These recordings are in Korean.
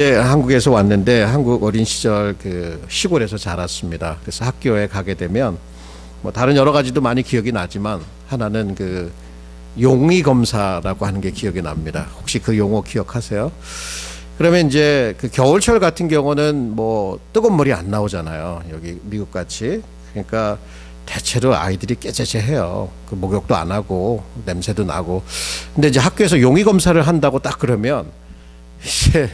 한국에서 왔는데 한국 어린 시절 그 시골에서 자랐습니다. 그래서 학교에 가게 되면 뭐 다른 여러 가지도 많이 기억이 나지만 하나는 그 용의 검사라고 하는 게 기억이 납니다. 혹시 그 용어 기억하세요? 그러면 이제 그 겨울철 같은 경우는 뭐 뜨거운 물이 안 나오잖아요. 여기 미국 같이. 그러니까 대체로 아이들이 깨재재해요. 그 목욕도 안 하고 냄새도 나고. 근데 이제 학교에서 용의 검사를 한다고 딱 그러면 이제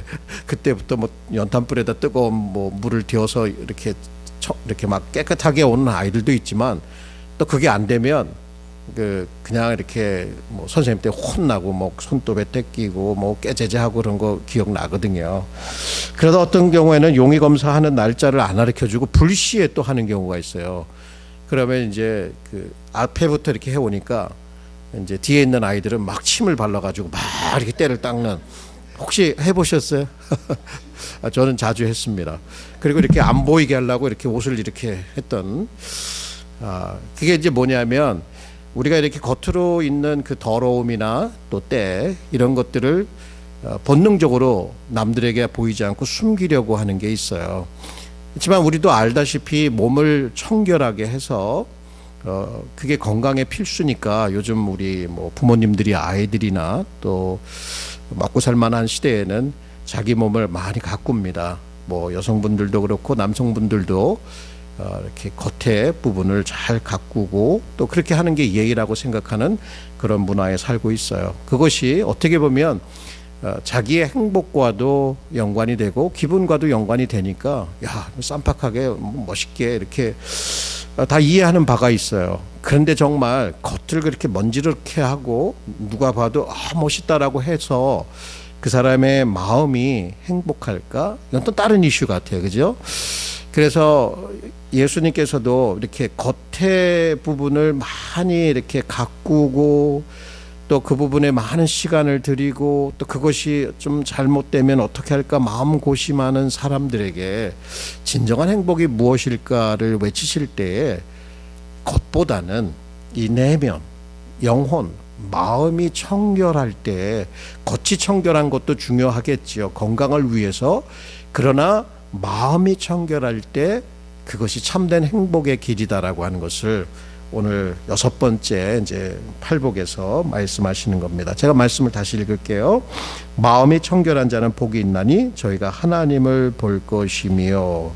그때부터 뭐 연탄불에다 뜨거운 뭐 물을 데워서 이렇게 막 깨끗하게 오는 아이들도 있지만 또 그게 안 되면 그냥 이렇게 뭐 선생님한테 혼나고 뭐 손톱에 떼끼고 뭐 깨제제하고 그런 거 기억나거든요. 그러다 어떤 경우에는 용의 검사하는 날짜를 안 가르쳐주고 불시에 또 하는 경우가 있어요. 그러면 이제 그 앞에부터 이렇게 해오니까 이제 뒤에 있는 아이들은 막 침을 발라가지고 막 이렇게 때를 닦는. 혹시 해보셨어요? 저는 자주 했습니다. 그리고 이렇게 안 보이게 하려고 이렇게 옷을 이렇게 했던. 그게 이제 뭐냐면 우리가 이렇게 겉으로 있는 그 더러움이나 또 때 이런 것들을 본능적으로 남들에게 보이지 않고 숨기려고 하는 게 있어요. 그렇지만 우리도 알다시피 몸을 청결하게 해서 그게 건강에 필수니까 요즘 우리 뭐 부모님들이 아이들이나 또 먹고 살만한 시대에는 자기 몸을 많이 가꿉니다. 뭐 여성분들도 그렇고 남성분들도 이렇게 겉에 부분을 잘 가꾸고 또 그렇게 하는 게 예의라고 생각하는 그런 문화에 살고 있어요. 그것이 어떻게 보면 자기의 행복과도 연관이 되고 기분과도 연관이 되니까 야 쌈박하게 멋있게 이렇게 다 이해하는 바가 있어요. 그런데 정말 겉을 그렇게 먼지렇게 하고 누가 봐도 멋있다라고 해서 그 사람의 마음이 행복할까? 이건 또 다른 이슈 같아요. 그죠? 그래서 예수님께서도 이렇게 겉의 부분을 많이 이렇게 가꾸고 또 그 부분에 많은 시간을 들이고 또 그것이 좀 잘못되면 어떻게 할까 마음 고심하는 사람들에게 진정한 행복이 무엇일까를 외치실 때에 겉보다는 이 내면, 영혼, 마음이 청결할 때 겉이 청결한 것도 중요하겠지요. 건강을 위해서. 그러나 마음이 청결할 때 그것이 참된 행복의 길이다라고 하는 것을 오늘 6번째 이제 팔복에서 말씀하시는 겁니다. 제가 말씀을 다시 읽을게요. 마음이 청결한 자는 복이 있나니 저희가 하나님을 볼 것이며.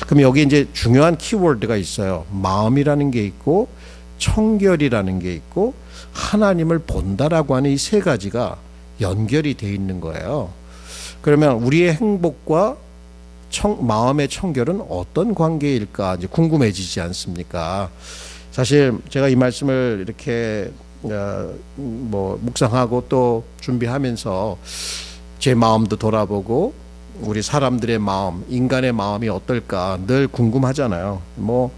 그럼 여기 이제 중요한 키워드가 있어요. 마음이라는 게 있고 청결이라는 게 있고 하나님을 본다라고 하는 이 세 가지가 연결이 돼 있는 거예요. 그러면 우리의 행복과 마음의 청결은 어떤 관계일까 이제 궁금해지지 않습니까? 사실 제가 이 말씀을 이렇게 뭐 묵상하고 또 준비하면서 제 마음도 돌아보고 우리 사람들의 마음, 인간의 마음이 어떨까 늘 궁금하잖아요. 뭐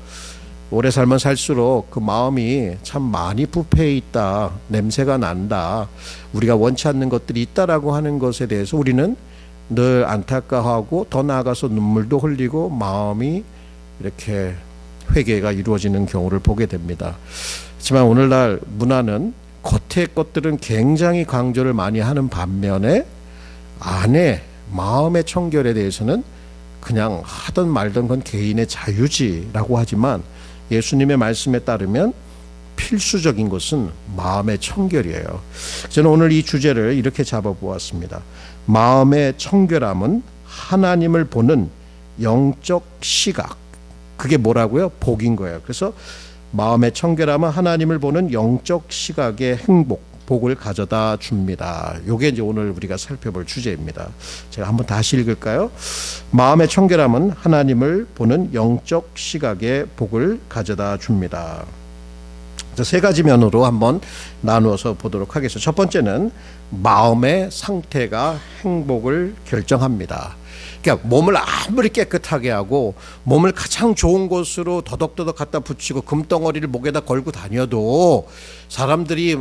오래 살면 살수록 그 마음이 참 많이 부패해 있다, 냄새가 난다, 우리가 원치 않는 것들이 있다라고 하는 것에 대해서 우리는 늘 안타까워하고 더 나아가서 눈물도 흘리고 마음이 이렇게 회개가 이루어지는 경우를 보게 됩니다. 하지만 오늘날 문화는 겉의 것들은 굉장히 강조를 많이 하는 반면에 안에 마음의 청결에 대해서는 그냥 하든 말든 건 개인의 자유지라고 하지만 예수님의 말씀에 따르면 필수적인 것은 마음의 청결이에요. 저는 오늘 이 주제를 이렇게 잡아보았습니다. 마음의 청결함은 하나님을 보는 영적 시각. 그게 뭐라고요? 복인 거예요. 그래서 마음의 청결함은 하나님을 보는 영적 시각의 행복, 복을 가져다 줍니다. 이게 이제 오늘 우리가 살펴볼 주제입니다. 제가 한번 다시 읽을까요? 마음의 청결함은 하나님을 보는 영적 시각의 복을 가져다 줍니다. 세 가지 면으로 한번 나누어서 보도록 하겠습니다. 첫 번째는 마음의 상태가 행복을 결정합니다. 그러니까 몸을 아무리 깨끗하게 하고 몸을 가장 좋은 곳으로 더덕더덕 갖다 붙이고 금덩어리를 목에다 걸고 다녀도 사람들이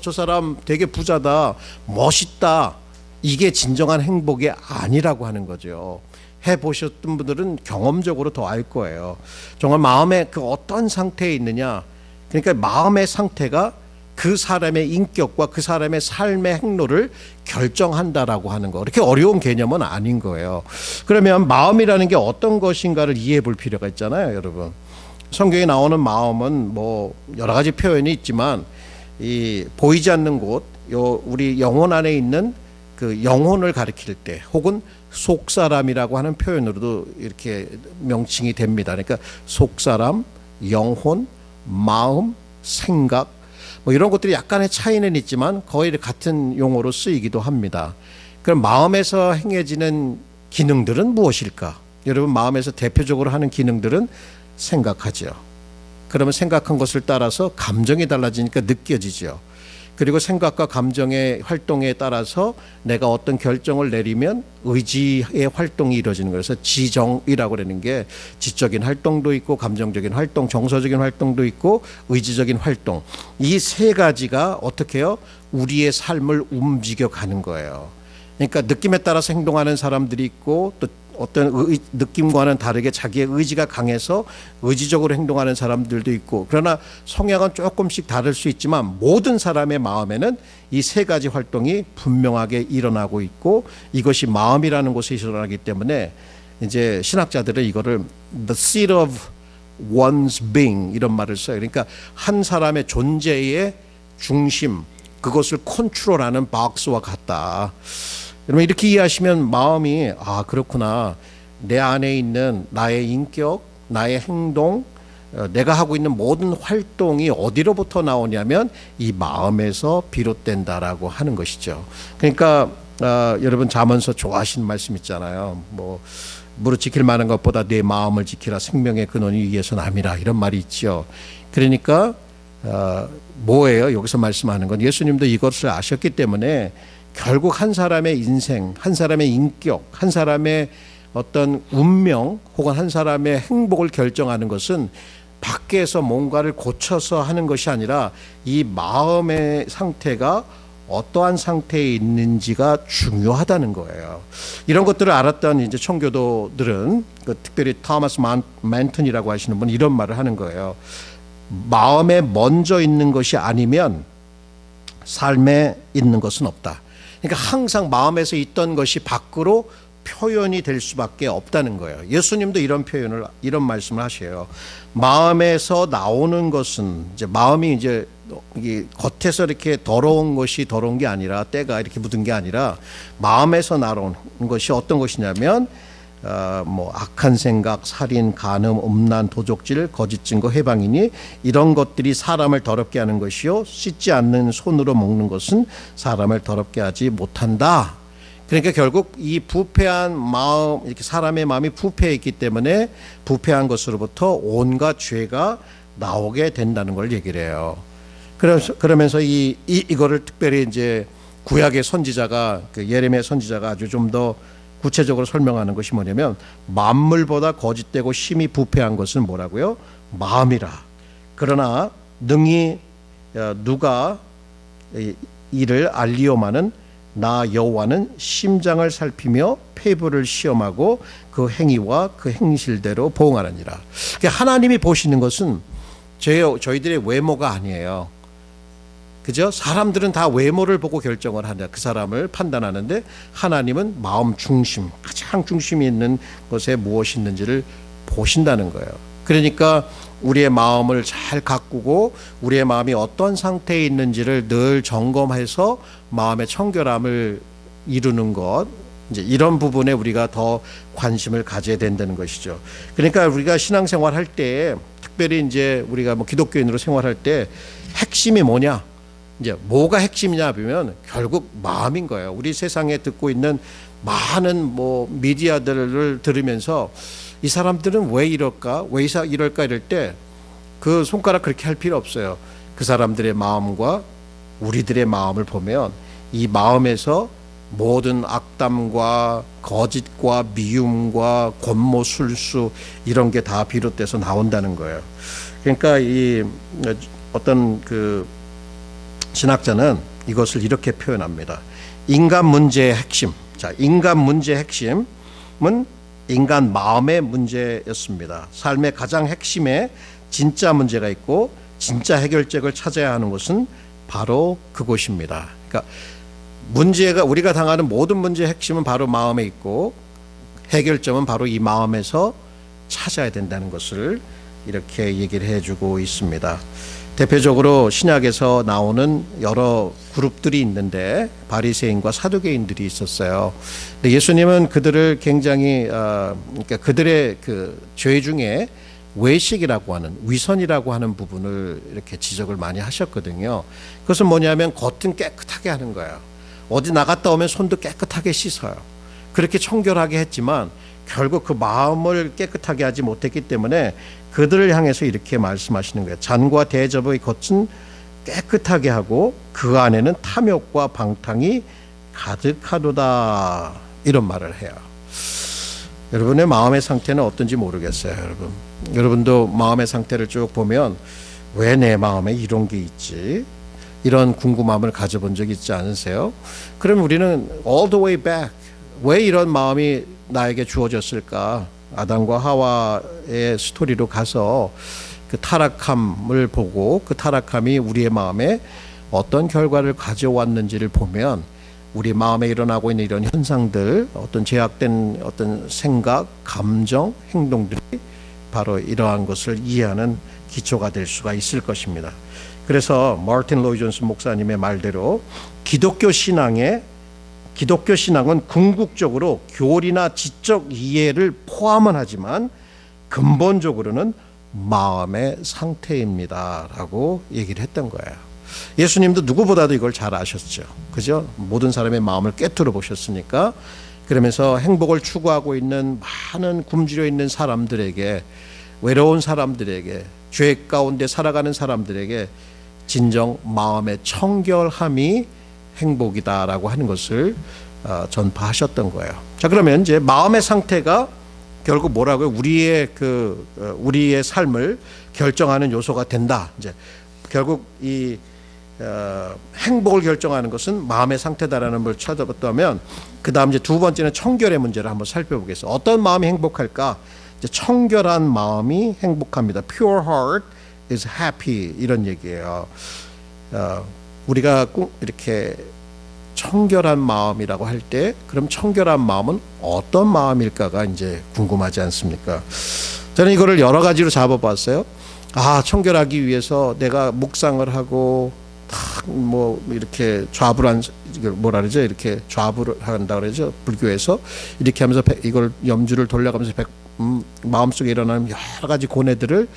저 사람 되게 부자다, 멋있다, 이게 진정한 행복이 아니라고 하는 거죠. 해보셨던 분들은 경험적으로 더 알 거예요. 정말 마음의 그 어떤 상태에 있느냐, 그러니까 마음의 상태가 그 사람의 인격과 그 사람의 삶의 행로를 결정한다라고 하는 거, 그렇게 어려운 개념은 아닌 거예요. 그러면 마음이라는 게 어떤 것인가를 이해해 볼 필요가 있잖아요, 여러분. 성경에 나오는 마음은 뭐 여러 가지 표현이 있지만 이 보이지 않는 곳, 우리 영혼 안에 있는 그 영혼을 가리킬 때, 혹은 속사람이라고 하는 표현으로도 이렇게 명칭이 됩니다. 그러니까 속사람, 영혼, 마음, 생각, 뭐 이런 것들이 약간의 차이는 있지만 거의 같은 용어로 쓰이기도 합니다. 그럼 마음에서 행해지는 기능들은 무엇일까? 여러분, 마음에서 대표적으로 하는 기능들은 생각하죠. 그러면 생각한 것을 따라서 감정이 달라지니까 느껴지죠. 그리고 생각과 감정의 활동에 따라서 내가 어떤 결정을 내리면 의지의 활동이 이루어지는 거예요. 그래서 지정이라고 그러는 게 지적인 활동도 있고 감정적인 활동, 정서적인 활동도 있고 의지적인 활동, 이 세 가지가 어떻게 해요? 우리의 삶을 움직여가는 거예요. 그러니까 느낌에 따라서 행동하는 사람들이 있고, 또 어떤 느낌과는 다르게 자기의 의지가 강해서 의지적으로 행동하는 사람들도 있고, 그러나 성향은 조금씩 다를 수 있지만 모든 사람의 마음에는 이 세 가지 활동이 분명하게 일어나고 있고, 이것이 마음이라는 곳에 일어나기 때문에 이제 신학자들은 이거를 the seat of one's being 이런 말을 써요. 그러니까 한 사람의 존재의 중심, 그것을 컨트롤하는 박스와 같다. 여러분, 이렇게 이해하시면 마음이, 아, 그렇구나, 내 안에 있는 나의 인격, 나의 행동, 내가 하고 있는 모든 활동이 어디로부터 나오냐면 이 마음에서 비롯된다라고 하는 것이죠. 그러니까 여러분, 잠언서 좋아하시는 말씀 있잖아요. 뭐 무릇 지킬 만한 것보다 내 마음을 지키라, 생명의 근원이 위에서 남이라, 이런 말이 있죠. 그러니까 뭐예요? 여기서 말씀하는 건 예수님도 이것을 아셨기 때문에 결국 한 사람의 인생, 한 사람의 인격, 한 사람의 어떤 운명, 혹은 한 사람의 행복을 결정하는 것은 밖에서 뭔가를 고쳐서 하는 것이 아니라 이 마음의 상태가 어떠한 상태에 있는지가 중요하다는 거예요. 이런 것들을 알았던 이제 청교도들은, 특별히 토마스 맨튼이라고 하시는 분은 이런 말을 하는 거예요. 마음에 먼저 있는 것이 아니면 삶에 있는 것은 없다. 그러니까 항상 마음에서 있던 것이 밖으로 표현이 될 수밖에 없다는 거예요. 예수님도 이런 말씀을 하셔요. 마음에서 나오는 것은, 이제 마음이 이제 겉에서 이렇게 더러운 것이 더러운 게 아니라, 때가 이렇게 묻은 게 아니라, 마음에서 나오는 것이 어떤 것이냐면 뭐 악한 생각, 살인, 간음, 음란, 도적질, 거짓 증거, 해방이니 이런 것들이 사람을 더럽게 하는 것이요, 씻지 않는 손으로 먹는 것은 사람을 더럽게 하지 못한다. 그러니까 결국 이 부패한 마음, 이렇게 사람의 마음이 부패해 있기 때문에 부패한 것으로부터 온갖 죄가 나오게 된다는 걸 얘기를 해요. 그러면서 이거를 특별히 이제 구약의 선지자가, 그 예레미야 선지자가 아주 좀 더 구체적으로 설명하는 것이 뭐냐면, 만물보다 거짓되고 심히 부패한 것은 뭐라고요? 마음이라. 그러나 능히 누가 이를 알리오마는 나 여호와는 심장을 살피며 폐부를 시험하고 그 행위와 그 행실대로 보응하느니라. 그러니까 하나님이 보시는 것은 저희들의 외모가 아니에요. 그죠? 사람들은 다 외모를 보고 결정을 한다. 그 사람을 판단하는데 하나님은 마음 중심, 가장 중심이 있는 것에 무엇이 있는지를 보신다는 거예요. 그러니까 우리의 마음을 잘 가꾸고 우리의 마음이 어떤 상태에 있는지를 늘 점검해서 마음의 청결함을 이루는 것, 이제 이런 부분에 우리가 더 관심을 가져야 된다는 것이죠. 그러니까 우리가 신앙생활 할 때, 특별히 이제 우리가 뭐 기독교인으로 생활할 때 핵심이 뭐냐? 이제 뭐가 핵심이냐 보면 결국 마음인 거예요. 우리 세상에 듣고 있는 많은 뭐 미디어들을 들으면서 이 사람들은 왜 이럴까? 왜 이럴까? 이럴 때 그 손가락 그렇게 할 필요 없어요. 그 사람들의 마음과 우리들의 마음을 보면 이 마음에서 모든 악담과 거짓과 미움과 권모술수 이런 게 다 비롯돼서 나온다는 거예요. 그러니까 이 어떤 그 신학자는 이것을 이렇게 표현합니다. 인간 문제의 핵심. 자, 인간 문제의 핵심은 인간 마음의 문제였습니다. 삶의 가장 핵심에 진짜 문제가 있고 진짜 해결책을 찾아야 하는 것은 바로 그곳입니다. 그러니까 문제가 우리가 당하는 모든 문제의 핵심은 바로 마음에 있고 해결점은 바로 이 마음에서 찾아야 된다는 것을 이렇게 얘기를 해주고 있습니다. 대표적으로 신약에서 나오는 여러 그룹들이 있는데 바리새인과 사두개인들이 있었어요. 근데 예수님은 그들을 굉장히 그러니까 그들의 그 죄 중에 외식이라고 하는 위선이라고 하는 부분을 이렇게 지적을 많이 하셨거든요. 그것은 뭐냐면 겉은 깨끗하게 하는 거예요. 어디 나갔다 오면 손도 깨끗하게 씻어요. 그렇게 청결하게 했지만 결국 그 마음을 깨끗하게 하지 못했기 때문에 그들을 향해서 이렇게 말씀하시는 거예요. 잔과 대접의 겉은 깨끗하게 하고 그 안에는 탐욕과 방탕이 가득하도다, 이런 말을 해요. 여러분의 마음의 상태는 어떤지 모르겠어요. 여러분도 마음의 상태를 쭉 보면 왜 내 마음에 이런 게 있지? 이런 궁금함을 가져본 적 있지 않으세요? 그럼 우리는 all the way back, 왜 이런 마음이 나에게 주어졌을까? 아담과 하와의 스토리로 가서 그 타락함을 보고 그 타락함이 우리의 마음에 어떤 결과를 가져왔는지를 보면 우리 마음에 일어나고 있는 이런 현상들, 어떤 제약된 어떤 생각, 감정, 행동들이 바로 이러한 것을 이해하는 기초가 될 수가 있을 것입니다. 그래서 마틴 로이 존스 목사님의 말대로 기독교 신앙은 궁극적으로 교리나 지적 이해를 포함은 하지만 근본적으로는 마음의 상태입니다 라고 얘기를 했던 거예요. 예수님도 누구보다도 이걸 잘 아셨죠. 그죠? 모든 사람의 마음을 꿰뚫어 보셨으니까. 그러면서 행복을 추구하고 있는 많은 굶주려 있는 사람들에게, 외로운 사람들에게, 죄 가운데 살아가는 사람들에게 진정 마음의 청결함이 행복이다라고 하는 것을 전파하셨던 거예요. 자, 그러면 이제 마음의 상태가 결국 뭐라고요? 우리의 삶을 결정하는 요소가 된다. 이제 결국 이 행복을 결정하는 것은 마음의 상태다라는 걸 찾아봤다면, 그 다음 이제 두 번째는 청결의 문제를 한번 살펴보겠습니다. 어떤 마음이 행복할까? 이제 청결한 마음이 행복합니다. Pure heart is happy, 이런 얘기예요. 우리가 꼭 이렇게 청결한 마음이라고 할 때, 그럼 청결한 마음은 어떤 마음일까가 이제 궁금하지 않습니까? 저는 이거를 여러 가지로 잡아봤어요. 청결하기 위해서 내가 묵상을 하고 뭐 이렇게 좌불안, 뭐라 그러죠? 이렇게 좌불을 한다 그러죠? 불교에서 이렇게 하면서 이걸 염주를 돌려가면서 마음속에 일어나는 여러 가지 고뇌들을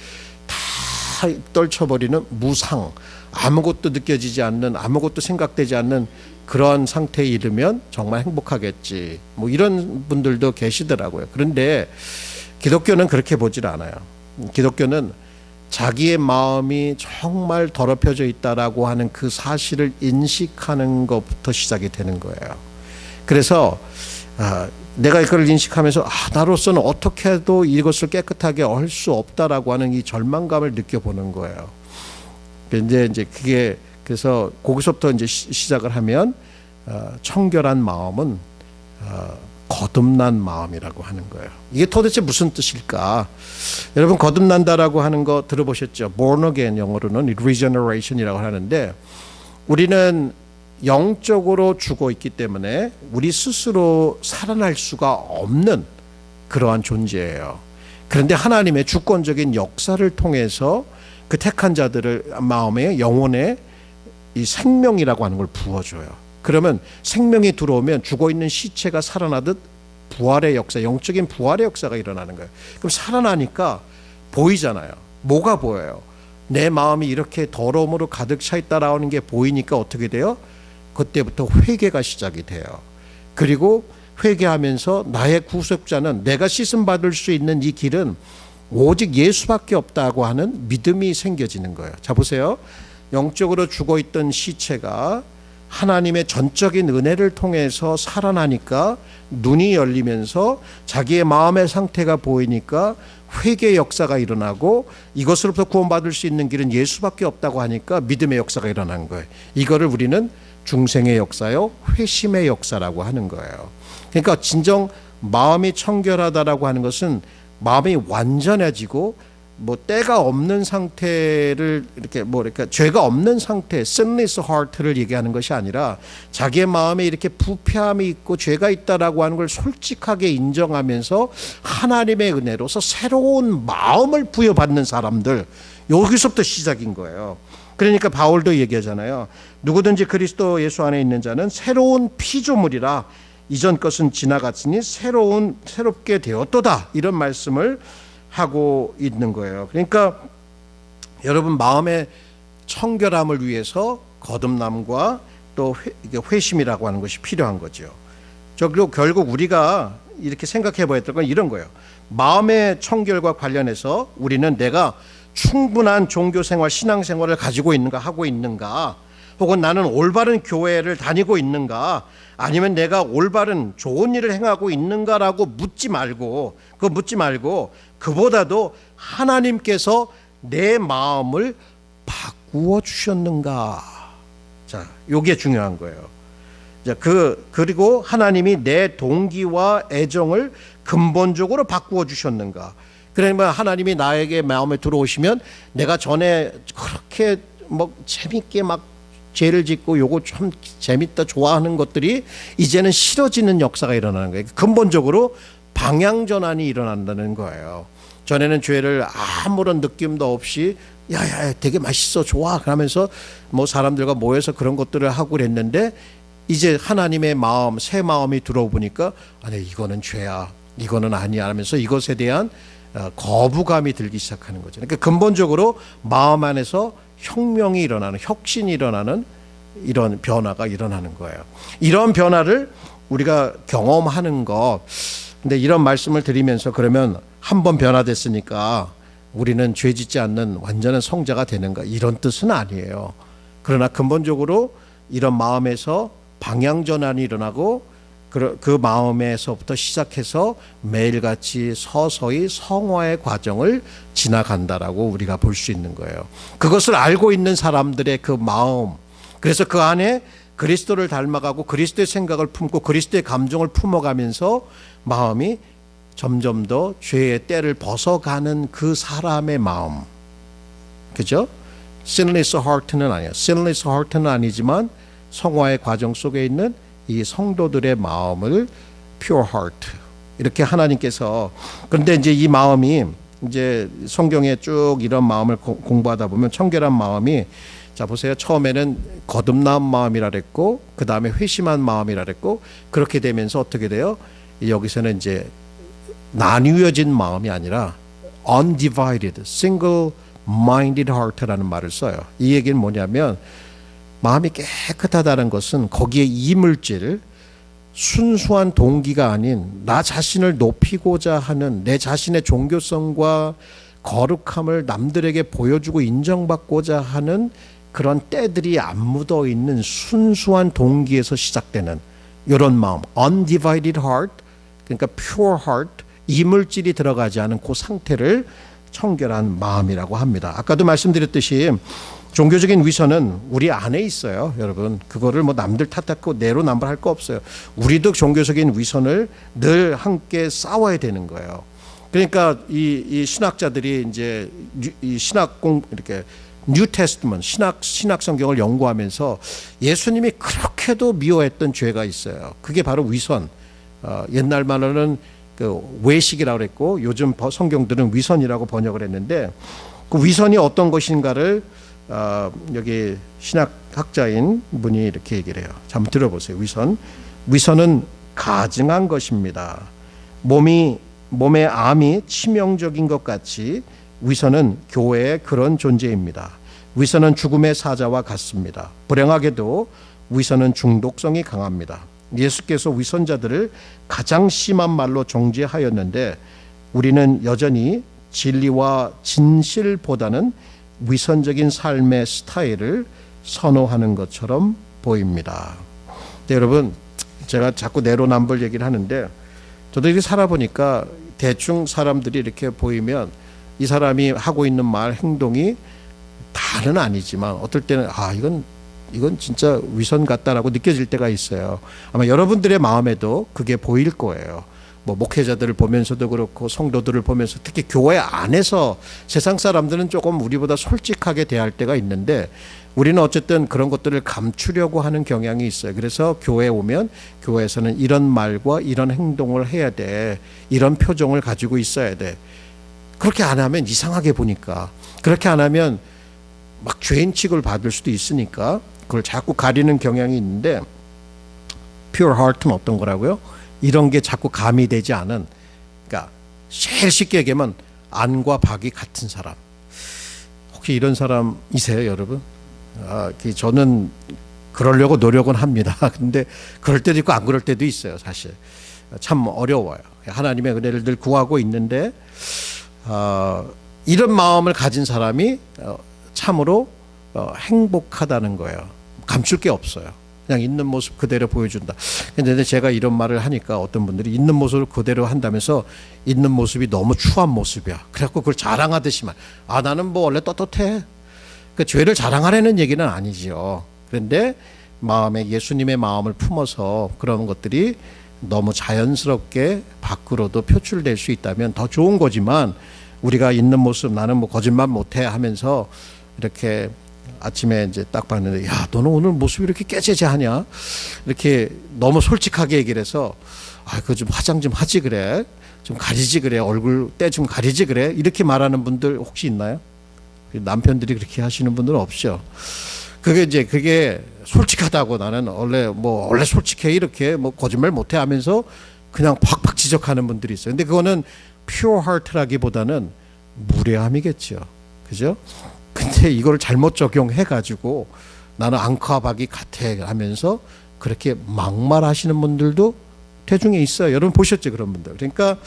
다 떨쳐버리는 무상, 아무것도 느껴지지 않는, 아무것도 생각되지 않는 그런 상태에 이르면 정말 행복하겠지, 뭐 이런 분들도 계시더라고요. 그런데 기독교는 그렇게 보질 않아요. 기독교는 자기의 마음이 정말 더럽혀져 있다라고 하는 그 사실을 인식하는 것부터 시작이 되는 거예요. 그래서 내가 이걸 인식하면서 나로서는 어떻게 해도 이것을 깨끗하게 할 수 없다라고 하는 이 절망감을 느껴보는 거예요. 이제 그게, 그래서 거기서부터 이제 시작을 하면 청결한 마음은 거듭난 마음이라고 하는 거예요. 이게 도대체 무슨 뜻일까? 여러분, 거듭난다라고 하는 거 들어보셨죠? Born again, 영어로는 regeneration이라고 하는데, 우리는 영적으로 죽어 있기 때문에 우리 스스로 살아날 수가 없는 그러한 존재예요. 그런데 하나님의 주권적인 역사를 통해서 그 택한 자들을 마음에, 영혼에 이 생명이라고 하는 걸 부어줘요. 그러면 생명이 들어오면 죽어있는 시체가 살아나듯 부활의 역사, 영적인 부활의 역사가 일어나는 거예요. 그럼 살아나니까 보이잖아요. 뭐가 보여요? 내 마음이 이렇게 더러움으로 가득 차 있다라는 게 보이니까 어떻게 돼요? 그때부터 회개가 시작이 돼요. 그리고 회개하면서 나의 구속자는, 내가 씻음 받을 수 있는 이 길은 오직 예수밖에 없다고 하는 믿음이 생겨지는 거예요. 자, 보세요. 영적으로 죽어있던 시체가 하나님의 전적인 은혜를 통해서 살아나니까 눈이 열리면서 자기의 마음의 상태가 보이니까 회개의 역사가 일어나고, 이것으로부터 구원받을 수 있는 길은 예수밖에 없다고 하니까 믿음의 역사가 일어난 거예요. 이거를 우리는 중생의 역사요, 회심의 역사라고 하는 거예요. 그러니까 진정 마음이 청결하다라고 하는 것은 마음이 완전해지고 뭐 때가 없는 상태를 이렇게 뭐 그러니까 죄가 없는 상태, sinless heart를 얘기하는 것이 아니라 자기의 마음에 이렇게 부패함이 있고 죄가 있다라고 하는 걸 솔직하게 인정하면서 하나님의 은혜로서 새로운 마음을 부여받는 사람들, 여기서부터 시작인 거예요. 그러니까 바울도 얘기하잖아요. 누구든지 그리스도 예수 안에 있는 자는 새로운 피조물이라 이전 것은 지나갔으니 새롭게 되었도다, 이런 말씀을 하고 있는 거예요. 그러니까 여러분, 마음의 청결함을 위해서 거듭남과 또 회심이라고 하는 것이 필요한 거죠. 그리고 결국 우리가 이렇게 생각해 봐야 될 건 이런 거예요. 마음의 청결과 관련해서 우리는 내가 충분한 종교생활, 신앙생활을 가지고 있는가, 하고 있는가, 혹은 나는 올바른 교회를 다니고 있는가, 아니면 내가 올바른 좋은 일을 행하고 있는가라고 묻지 말고 그보다도 하나님께서 내 마음을 바꾸어 주셨는가. 자, 요게 중요한 거예요. 자, 그리고 하나님이 내 동기와 애정을 근본적으로 바꾸어 주셨는가. 그러면 하나님이 나에게 마음에 들어오시면 내가 전에 그렇게 뭐 재밌게 막 죄를 짓고 요거 참 재밌다 좋아하는 것들이 이제는 싫어지는 역사가 일어나는 거예요. 근본적으로 방향 전환이 일어난다는 거예요. 전에는 죄를 아무런 느낌도 없이 야야 되게 맛있어 좋아 그러면서 뭐 사람들과 모여서 그런 것들을 하고 그랬는데, 이제 하나님의 마음, 새 마음이 들어보니까 아니 이거는 죄야, 이거는 아니야 하면서 이것에 대한 거부감이 들기 시작하는 거죠. 그러니까 근본적으로 마음 안에서 혁명이 일어나는, 혁신이 일어나는 이런 변화가 일어나는 거예요. 이런 변화를 우리가 경험하는 것. 근데 이런 말씀을 드리면서 그러면 한 번 변화됐으니까 우리는 죄 짓지 않는 완전한 성자가 되는가, 이런 뜻은 아니에요. 그러나 근본적으로 이런 마음에서 방향 전환이 일어나고 그 마음에서부터 시작해서 매일같이 서서히 성화의 과정을 지나간다라고 우리가 볼 수 있는 거예요. 그것을 알고 있는 사람들의 그 마음, 그래서 그 안에 그리스도를 닮아가고 그리스도의 생각을 품고 그리스도의 감정을 품어가면서 마음이 점점 더 죄의 때를 벗어가는 그 사람의 마음, 그죠? sinless heart는 아니에요. sinless heart는 아니지만 성화의 과정 속에 있는 이 성도들의 마음을 pure heart, 이렇게 하나님께서. 그런데 이제 이 마음이 이제 성경에 쭉 이런 마음을 공부하다 보면 청결한 마음이, 자 보세요, 처음에는 거듭난 마음이라 그랬고 그 다음에 회심한 마음이라 그랬고, 그렇게 되면서 어떻게 돼요? 여기서는 이제 나뉘어진 마음이 아니라 undivided, single-minded heart라는 말을 써요. 이 얘기는 뭐냐면 마음이 깨끗하다는 것은 거기에 이물질, 순수한 동기가 아닌 나 자신을 높이고자 하는 내 자신의 종교성과 거룩함을 남들에게 보여주고 인정받고자 하는 그런 때들이 안 묻어 있는 순수한 동기에서 시작되는 이런 마음, undivided heart, 그러니까 pure heart, 이물질이 들어가지 않은 그 상태를 청결한 마음이라고 합니다. 아까도 말씀드렸듯이 종교적인 위선은 우리 안에 있어요, 여러분. 그거를 뭐 남들 탓하고 내로남불할 거 없어요. 우리도 종교적인 위선을 늘 함께 싸워야 되는 거예요. 그러니까 이 신학자들이 이제 이 이렇게 뉴 테스트먼트 신학 성경을 연구하면서 예수님이 그렇게도 미워했던 죄가 있어요. 그게 바로 위선. 옛날 말로는 그 외식이라고 그랬고 요즘 성경들은 위선이라고 번역을 했는데, 그 위선이 어떤 것인가를 여기 신학학자인 분이 이렇게 얘기를 해요. 자, 한번 들어보세요. 위선은 가증한 것입니다. 몸의 암이 치명적인 것 같이 위선은 교회의 그런 존재입니다. 위선은 죽음의 사자와 같습니다. 불행하게도 위선은 중독성이 강합니다. 예수께서 위선자들을 가장 심한 말로 정죄하였는데 우리는 여전히 진리와 진실보다는 위선적인 삶의 스타일을 선호하는 것처럼 보입니다. 네, 여러분, 제가 자꾸 내로남불 얘기를 하는데 저도 이렇게 살아보니까 대충 사람들이 이렇게 보이면 이 사람이 하고 있는 말, 행동이 다는 아니지만 어떨 때는 이건 진짜 위선 같다라고 느껴질 때가 있어요. 아마 여러분들의 마음에도 그게 보일 거예요. 뭐 목회자들을 보면서도 그렇고 성도들을 보면서 특히 교회 안에서 세상 사람들은 조금 우리보다 솔직하게 대할 때가 있는데 우리는 어쨌든 그런 것들을 감추려고 하는 경향이 있어요. 그래서 교회에 오면 교회에서는 이런 말과 이런 행동을 해야 돼. 이런 표정을 가지고 있어야 돼. 그렇게 안 하면 이상하게 보니까, 그렇게 안 하면 막 죄인 취급을 받을 수도 있으니까 그걸 자꾸 가리는 경향이 있는데, pure heart는 어떤 거라고요? 이런 게 자꾸 가미되지 않은, 그러니까 제일 쉽게 얘기하면 안과 박이 같은 사람. 혹시 이런 사람이세요, 여러분? 저는 그러려고 노력은 합니다. 근데 그럴 때도 있고 안 그럴 때도 있어요, 사실. 참 어려워요. 하나님의 은혜를 늘 구하고 있는데 이런 마음을 가진 사람이 참으로 행복하다는 거예요. 감출 게 없어요. 그냥 있는 모습 그대로 보여준다. 근데 제가 이런 말을 하니까 어떤 분들이 있는 모습을 그대로 한다면서 있는 모습이 너무 추한 모습이야. 그래갖고 그걸 자랑하듯이만, 나는 뭐 원래 떳떳해. 그 죄를 자랑하려는 얘기는 아니지요. 그런데 마음에 예수님의 마음을 품어서 그런 것들이 너무 자연스럽게 밖으로도 표출될 수 있다면 더 좋은 거지만, 우리가 있는 모습 나는 뭐 거짓말 못해 하면서 이렇게 아침에 이제 딱 봤는데, 야, 너는 오늘 모습이 이렇게 깨재재하냐? 이렇게 너무 솔직하게 얘기를 해서, 그거 좀 화장 좀 하지 그래. 좀 가리지 그래. 얼굴 때 좀 가리지 그래. 이렇게 말하는 분들 혹시 있나요? 남편들이 그렇게 하시는 분들은 없죠. 그게 솔직하다고, 나는 원래 솔직해, 이렇게 뭐 거짓말 못해 하면서 그냥 팍팍 지적하는 분들이 있어요. 근데 그거는 pure heart라기보다는 무례함이겠죠. 그죠? 근데 이걸 잘못 적용해 가지고 나는 앙카 박이 같아 하면서 그렇게 막말하시는 분들도 대중에 있어요. 여러분 보셨죠, 그런 분들. 그러니까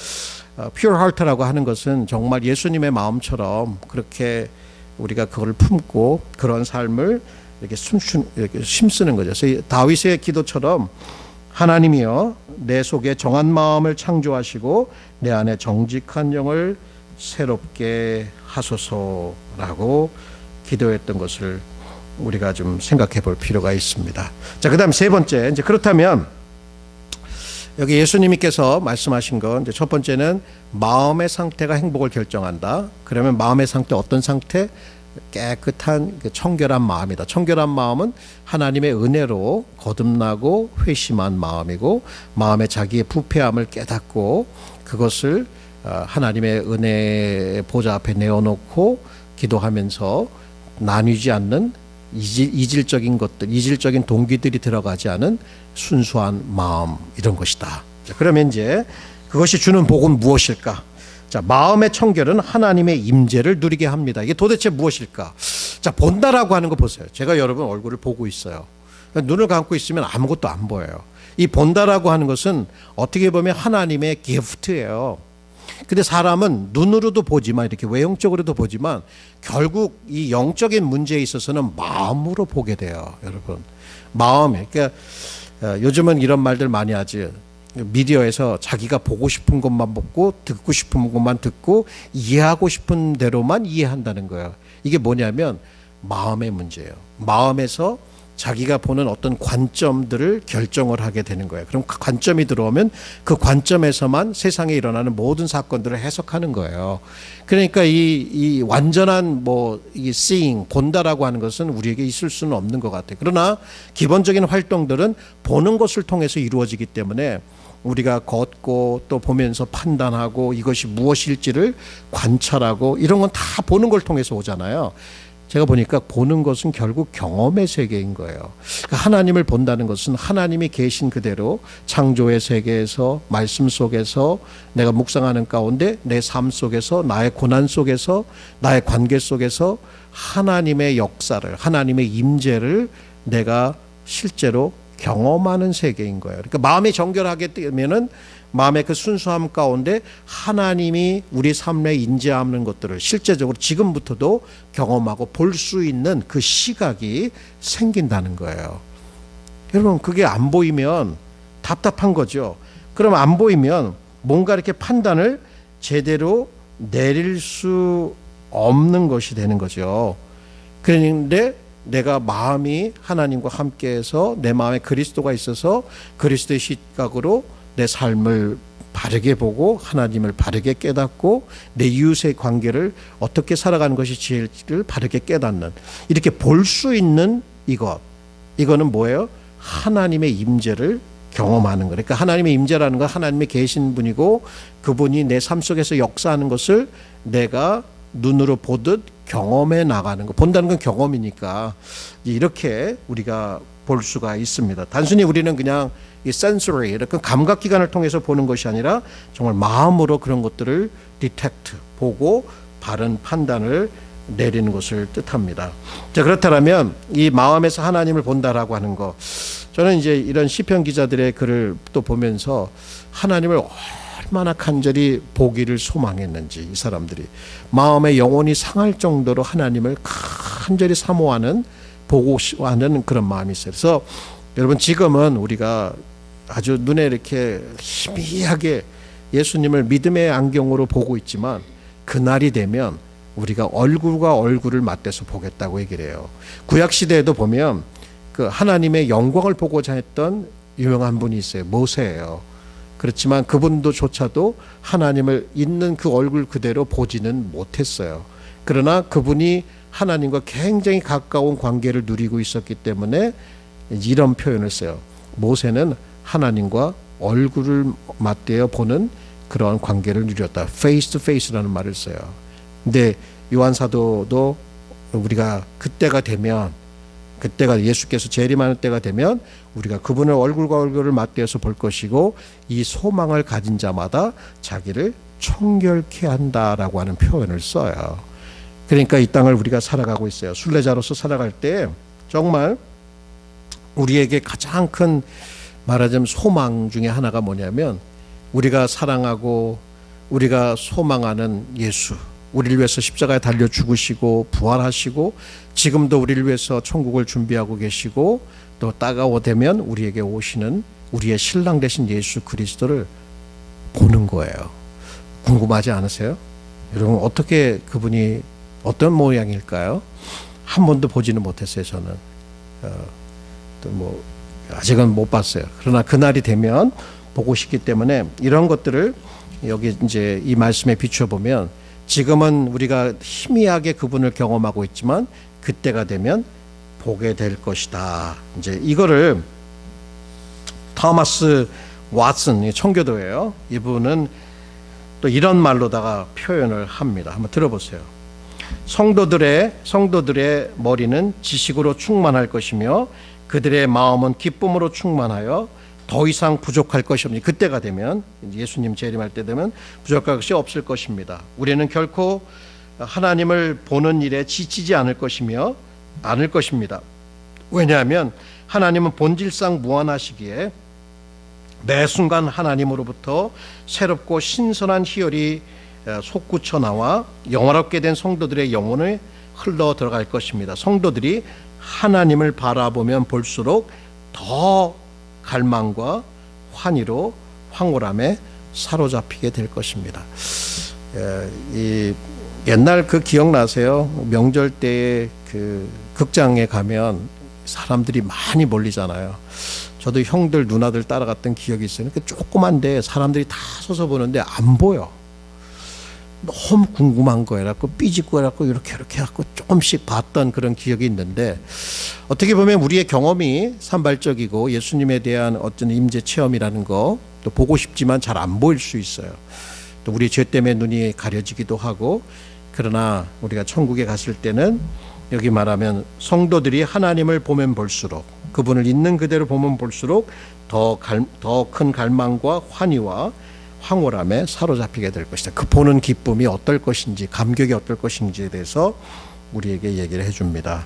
pure heart라고 하는 것은 정말 예수님의 마음처럼 그렇게 우리가 그걸 품고 그런 삶을 이렇게 심쓰는 거죠. 그래서 다윗의 기도처럼, 하나님이여 내 속에 정한 마음을 창조하시고 내 안에 정직한 영을 새롭게 하소서라고 기도했던 것을 우리가 좀 생각해 볼 필요가 있습니다. 자, 그다음 세 번째, 이제 그렇다면 여기 예수님께서 말씀하신 건, 이제 첫 번째는 마음의 상태가 행복을 결정한다. 그러면 마음의 상태, 어떤 상태? 깨끗한 청결한 마음이다. 청결한 마음은 하나님의 은혜로 거듭나고 회심한 마음이고, 마음에 자기의 부패함을 깨닫고 그것을 하나님의 은혜 보좌 앞에 내어놓고 기도하면서 나뉘지 않는 이질적인 것들, 이질적인 동기들이 들어가지 않은 순수한 마음, 이런 것이다. 자, 그러면 이제 그것이 주는 복은 무엇일까? 자, 마음의 청결은 하나님의 임재를 누리게 합니다. 이게 도대체 무엇일까? 자, 본다라고 하는 거 보세요. 제가 여러분 얼굴을 보고 있어요. 눈을 감고 있으면 아무것도 안 보여요. 이 본다라고 하는 것은 어떻게 보면 하나님의 기프트예요. 근데 사람은 눈으로도 보지만, 이렇게 외형적으로도 보지만, 결국 이 영적인 문제에 있어서는 마음으로 보게 돼요, 여러분. 마음에. 그러니까 요즘은 이런 말들 많이 하지. 미디어에서 자기가 보고 싶은 것만 보고 듣고 싶은 것만 듣고 이해하고 싶은 대로만 이해한다는 거예요. 이게 뭐냐면 마음의 문제예요. 마음에서 자기가 보는 어떤 관점들을 결정을 하게 되는 거예요. 그럼 그 관점이 들어오면 그 관점에서만 세상에 일어나는 모든 사건들을 해석하는 거예요. 그러니까 이 완전한 이 seeing, 본다라고 하는 것은 우리에게 있을 수는 없는 것 같아요. 그러나 기본적인 활동들은 보는 것을 통해서 이루어지기 때문에 우리가 걷고 또 보면서 판단하고 이것이 무엇일지를 관찰하고 이런 건 다 보는 걸 통해서 오잖아요. 제가 보니까 보는 것은 결국 경험의 세계인 거예요. 그러니까 하나님을 본다는 것은 하나님이 계신 그대로 창조의 세계에서, 말씀 속에서, 내가 묵상하는 가운데 내 삶 속에서, 나의 고난 속에서, 나의 관계 속에서 하나님의 역사를, 하나님의 임재를 내가 실제로 경험하는 세계인 거예요. 그러니까 마음이 정결하게 되면은 마음의 그 순수함 가운데 하나님이 우리 삶에 임재하는 것들을 실제적으로 지금부터도 경험하고 볼 수 있는 그 시각이 생긴다는 거예요. 여러분, 그게 안 보이면 답답한 거죠. 그럼 안 보이면 뭔가 이렇게 판단을 제대로 내릴 수 없는 것이 되는 거죠. 그런데 내가 마음이 하나님과 함께해서 내 마음에 그리스도가 있어서 그리스도의 시각으로 내 삶을 바르게 보고 하나님을 바르게 깨닫고 내 이웃의 관계를 어떻게 살아가는 것이 제일을 바르게 깨닫는, 이렇게 볼 수 있는 이거는 뭐예요? 하나님의 임재를 경험하는 거. 그러니까 하나님의 임재라는 건 하나님의 계신 분이고 그분이 내 삶 속에서 역사하는 것을 내가 눈으로 보듯 경험해 나가는 거. 본다는 건 경험이니까 이렇게 우리가 볼 수가 있습니다. 단순히 우리는 그냥 이 sensory, 이렇게 감각기관을 통해서 보는 것이 아니라 정말 마음으로 그런 것들을 detect, 보고 바른 판단을 내리는 것을 뜻합니다. 자, 그렇다면 이 마음에서 하나님을 본다라고 하는 거, 저는 이제 이런 시편 기자들의 글을 또 보면서 하나님을 얼마나 간절히 보기를 소망했는지, 이 사람들이 마음의 영혼이 상할 정도로 하나님을 간절히 사모하는, 보고 하는 그런 마음이 있어요. 그래서 여러분, 지금은 우리가 아주 눈에 이렇게 희미하게 예수님을 믿음의 안경으로 보고 있지만 그날이 되면 우리가 얼굴과 얼굴을 맞대서 보겠다고 얘기를 해요. 구약 시대에도 보면 그 하나님의 영광을 보고자 했던 유명한 분이 있어요. 모세예요. 그렇지만 그분도조차도 하나님을 있는 그 얼굴 그대로 보지는 못했어요. 그러나 그분이 하나님과 굉장히 가까운 관계를 누리고 있었기 때문에 이런 표현을 써요. 모세는 하나님과 얼굴을 맞대어 보는 그런 관계를 누렸다. face to face라는 말을 써요. 근데 요한 사도도 우리가 그때가 되면, 그때가 예수께서 재림하는 때가 되면 우리가 그분을 얼굴과 얼굴을 맞대어서 볼 것이고 이 소망을 가진 자마다 자기를 청결케 한다라고 하는 표현을 써요. 그러니까 이 땅을 우리가 살아가고 있어요. 순례자로서 살아갈 때 정말 우리에게 가장 큰, 말하자면 소망 중에 하나가 뭐냐면 우리가 사랑하고 우리가 소망하는 예수, 우리를 위해서 십자가에 달려 죽으시고 부활하시고 지금도 우리를 위해서 천국을 준비하고 계시고 또 따가워되면 우리에게 오시는 우리의 신랑 되신 예수 그리스도를 보는 거예요. 궁금하지 않으세요? 여러분, 어떻게 그분이 어떤 모양일까요? 한 번도 보지는 못했어요. 저는 또 뭐 아직은 못 봤어요. 그러나 그날이 되면 보고 싶기 때문에 이런 것들을 여기 이제 이 말씀에 비추어 보면 지금은 우리가 희미하게 그분을 경험하고 있지만 그때가 되면 보게 될 것이다. 이제 이거를 토마스 왓슨, 청교도예요. 이분은 또 이런 말로다가 표현을 합니다. 한번 들어보세요. 성도들의 머리는 지식으로 충만할 것이며 그들의 마음은 기쁨으로 충만하여 더 이상 부족할 것이 없니. 그때가 되면, 예수님 재림할 때 되면 부족할 것이 없을 것입니다. 우리는 결코 하나님을 보는 일에 지치지 않을 것입니다. 왜냐하면 하나님은 본질상 무한하시기에 매 순간 하나님으로부터 새롭고 신선한 희열이 솟구쳐 나와 영화롭게 된 성도들의 영혼에 흘러 들어갈 것입니다. 성도들이 하나님을 바라보면 볼수록 더 갈망과 환희로 황홀함에 사로잡히게 될 것입니다. 이 옛날 그 기억나세요? 명절 때에 그 극장에 가면 사람들이 많이 몰리잖아요. 저도 형들 누나들 따라갔던 기억이 있어요. 그러니까 조그만데 사람들이 다 서서 보는데 안 보여. 너무 궁금한 거라고 삐짓고 해갖고 이렇게 해갖고 조금씩 봤던 그런 기억이 있는데, 어떻게 보면 우리의 경험이 산발적이고 예수님에 대한 어떤 임재 체험이라는 거 또 보고 싶지만 잘 안 보일 수 있어요. 또 우리 죄 때문에 눈이 가려지기도 하고, 그러나 우리가 천국에 갔을 때는 여기 말하면 성도들이 하나님을 보면 볼수록, 그분을 있는 그대로 보면 볼수록 더 큰 갈망과 환희와 황홀함에 사로잡히게 될 것이다. 그 보는 기쁨이 어떨 것인지, 감격이 어떨 것인지에 대해서 우리에게 얘기를 해줍니다.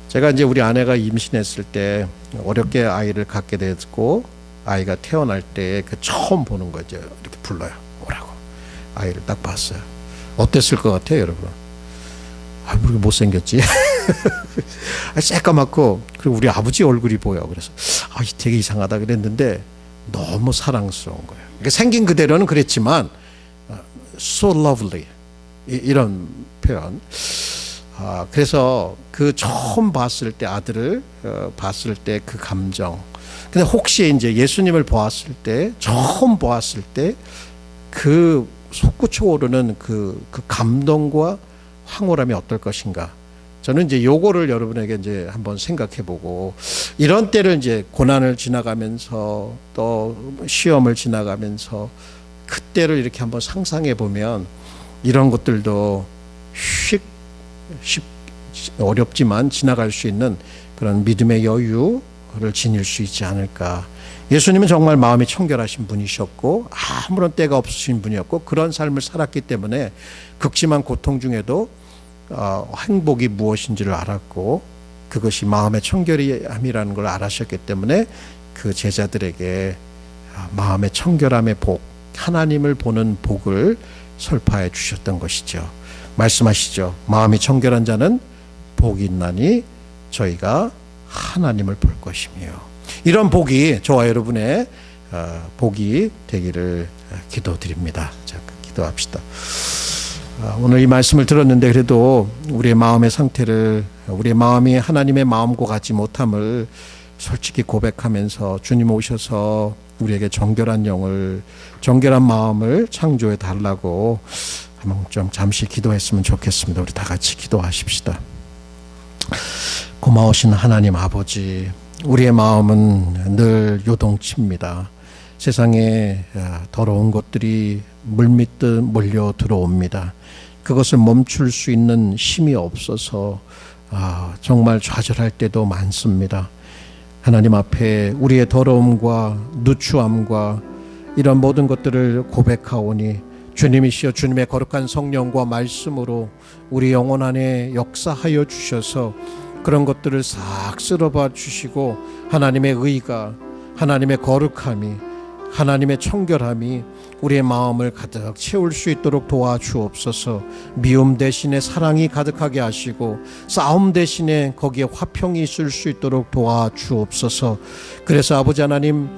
제가 이제 우리 아내가 임신했을 때 어렵게 아이를 갖게 됐고, 아이가 태어날 때 그 처음 보는 거죠. 이렇게 불러요. 오라고. 아이를 딱 봤어요. 어땠을 것 같아요, 여러분? 아, 왜 이렇게 못생겼지? 새까맣고, 그리고 우리 아버지 얼굴이 보여. 그래서 되게 이상하다 그랬는데 너무 사랑스러운 거예요. 그러니까 생긴 그대로는 그랬지만 so lovely, 이런 표현. 그래서 그 처음 봤을 때, 아들을 봤을 때 그 감정, 근데 혹시 이제 예수님을 보았을 때, 처음 보았을 때 그 솟구쳐 오르는 그 감동과 황홀함이 어떨 것인가? 저는 이제 요거를 여러분에게 이제 한번 생각해 보고, 이런 때를 이제 고난을 지나가면서 또 시험을 지나가면서 그때를 이렇게 한번 상상해 보면 이런 것들도 어렵지만 지나갈 수 있는 그런 믿음의 여유를 지닐 수 있지 않을까. 예수님은 정말 마음이 청결하신 분이셨고 아무런 때가 없으신 분이었고 그런 삶을 살았기 때문에 극심한 고통 중에도 행복이 무엇인지를 알았고 그것이 마음의 청결함이라는 걸 알았기 때문에 그 제자들에게 마음의 청결함의 복, 하나님을 보는 복을 설파해 주셨던 것이죠. 말씀하시죠. 마음이 청결한 자는 복이 있나니 저희가 하나님을 볼 것이며. 이런 복이 저와 여러분의 복이 되기를 기도드립니다. 자, 기도합시다. 오늘 이 말씀을 들었는데 그래도 우리의 마음의 상태를, 우리의 마음이 하나님의 마음과 같지 못함을 솔직히 고백하면서 주님 오셔서 우리에게 정결한 영을, 정결한 마음을 창조해 달라고 한번 좀 잠시 기도했으면 좋겠습니다. 우리 다 같이 기도하십시다. 고마우신 하나님 아버지, 우리의 마음은 늘 요동칩니다. 세상에 더러운 것들이 물밀듯 몰려 들어옵니다. 그것을 멈출 수 있는 힘이 없어서 정말 좌절할 때도 많습니다. 하나님 앞에 우리의 더러움과 누추함과 이런 모든 것들을 고백하오니 주님이시여 주님의 거룩한 성령과 말씀으로 우리 영혼 안에 역사하여 주셔서 그런 것들을 싹 쓸어봐 주시고 하나님의 의가, 하나님의 거룩함이, 하나님의 청결함이 우리의 마음을 가득 채울 수 있도록 도와주옵소서. 미움 대신에 사랑이 가득하게 하시고 싸움 대신에 거기에 화평이 있을 수 있도록 도와주옵소서. 그래서 아버지 하나님,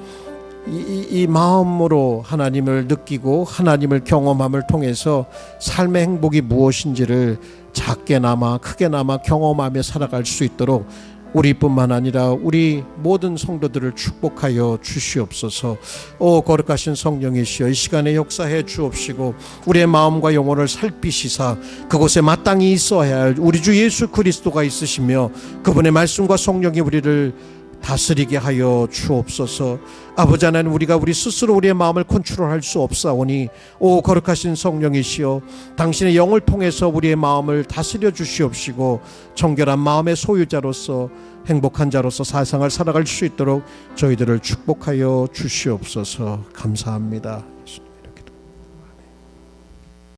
이 마음으로 하나님을 느끼고 하나님을 경험함을 통해서 삶의 행복이 무엇인지를 작게나마 크게나마 경험하며 살아갈 수 있도록 우리뿐만 아니라 우리 모든 성도들을 축복하여 주시옵소서. 오 거룩하신 성령이시여, 이 시간에 역사해 주옵시고 우리의 마음과 영혼을 살피시사 그곳에 마땅히 있어야 할 우리 주 예수 그리스도가 있으시며 그분의 말씀과 성령이 우리를 다스리게 하여 주옵소서. 아버지 하나님, 우리가 우리 스스로 우리의 마음을 컨트롤할 수 없사오니 오 거룩하신 성령이시여, 당신의 영을 통해서 우리의 마음을 다스려 주시옵시고 정결한 마음의 소유자로서 행복한 자로서 세상을 살아갈 수 있도록 저희들을 축복하여 주시옵소서. 감사합니다.